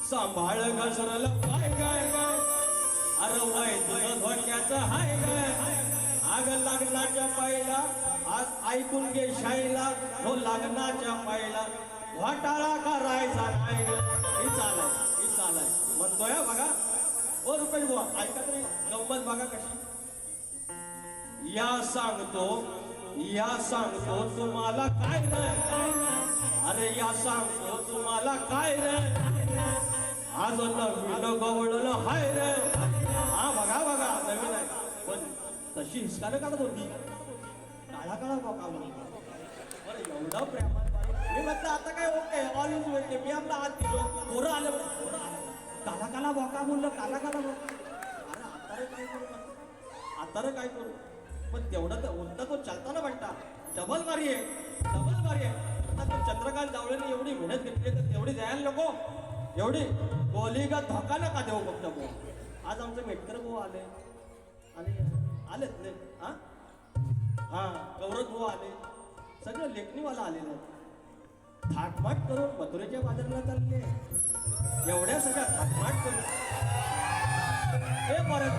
सांभाळ घसरलं पाय गाय गाय अरे वय तुझं धोक्याचं हाय गाय आग लग्नाच्या पायला आज ऐकून घे शाईला हो लग्नाच्या पायला घोटाळा करायचा नाही ही चालाय म्हणतोय बघा ओ रुपेश बुवा ऐका तरी गंमत बघा कशी या सांगतो तुम्हाला काय रे अरे या सांगतो तुम्हाला काय रे आज नवीन गवळलं हाय रे हा बघा नवीन आहे पण तशी हिसकानं काढत होती काळा बघा बरं एवढा प्रेमात मी म्हटलं आता काय ओके ऑल इज वेल मी आपला हात दिलो पोरं आलं काला बोका बोललं काला बोका अरे आता काय करू पण तेवढं तर उलटा तो चालताना वाटता डबल मारी आहे आता तो चंद्रकांत जावळेने एवढी मेहनत घेतली तर तेवढी द्यायला नको एवढी गोलीगा धोका नका देऊ फक्त भाऊ आज आमचे मेटकर भाऊ आलेत नाही हा गौरव भाऊ आले सगळं लेखणीवाला आलेलं थाटमाट करून मथुरेच्या बाजाराला चालले एवढ्या सगळ्या थाटमाट करून हे परत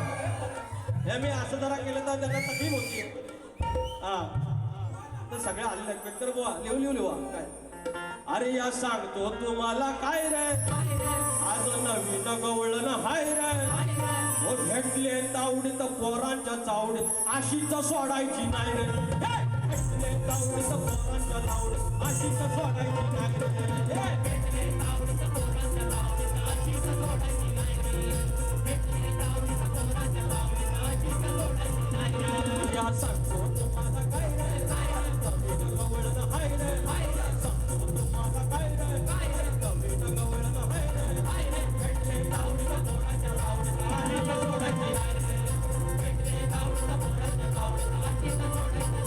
हे मी असं जरा केलं तर त्यांना तकलीफ होती हा तर सगळे आलेले आहेत मेटकर बुवा लिहू काय अरे या सांगतो तुम्हाला काय रे आज नवीन गवळण हाय रे हो भेटले तावडीत पोरांच्या चावडीत अशीच सोडायची नाही रे भेटले तावडीत पोरांच्या चावडीत अशीच सोडायची नाही रे या सांगतो तुम्हाला काय रे नवीन गवळण हाय रे सांगतो तुम्हाला काय रे नवीन गवळण हाय रे भेटले तावडीत पोरांच्या चावडीत अशीच सोडायची नाही रे भेटले तावडीत पोरांच्या चावडीत अशीच सोडायची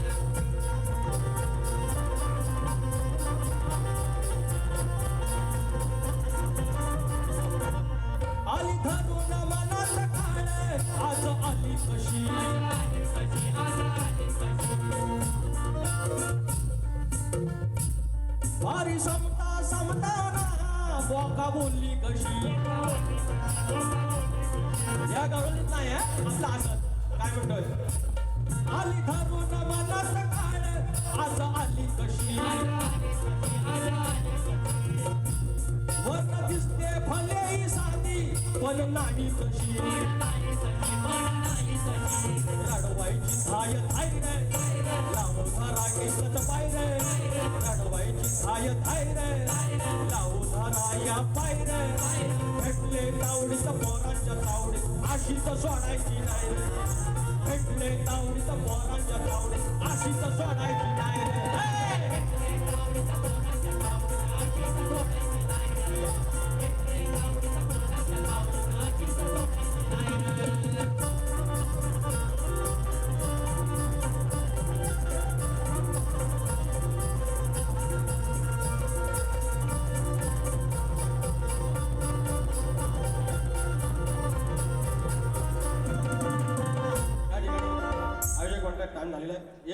नाही आली धरून मनात काळे आज आली कशी भारी समताना बोका बोलली कशी या गवळणीत नाही आपला असत काय म्हणतोय आली धरून मनात काळे आज आली कशी वर दिसते भले ही साधी पण नाही कशी रडवायची धाय थाय रे लावू धरा एकच पाय रे रडवायची धाय थाय रे लावू धरा या पाय रे भेटले तावडीत पोरांच्या तावडीत अशीच सोडायची नाही रे भेटले तावडीत पोरांच्या तावडीत अशीच सोडायची नाही रे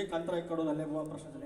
एक अंतर एक कडू झाले प्रश्न झाले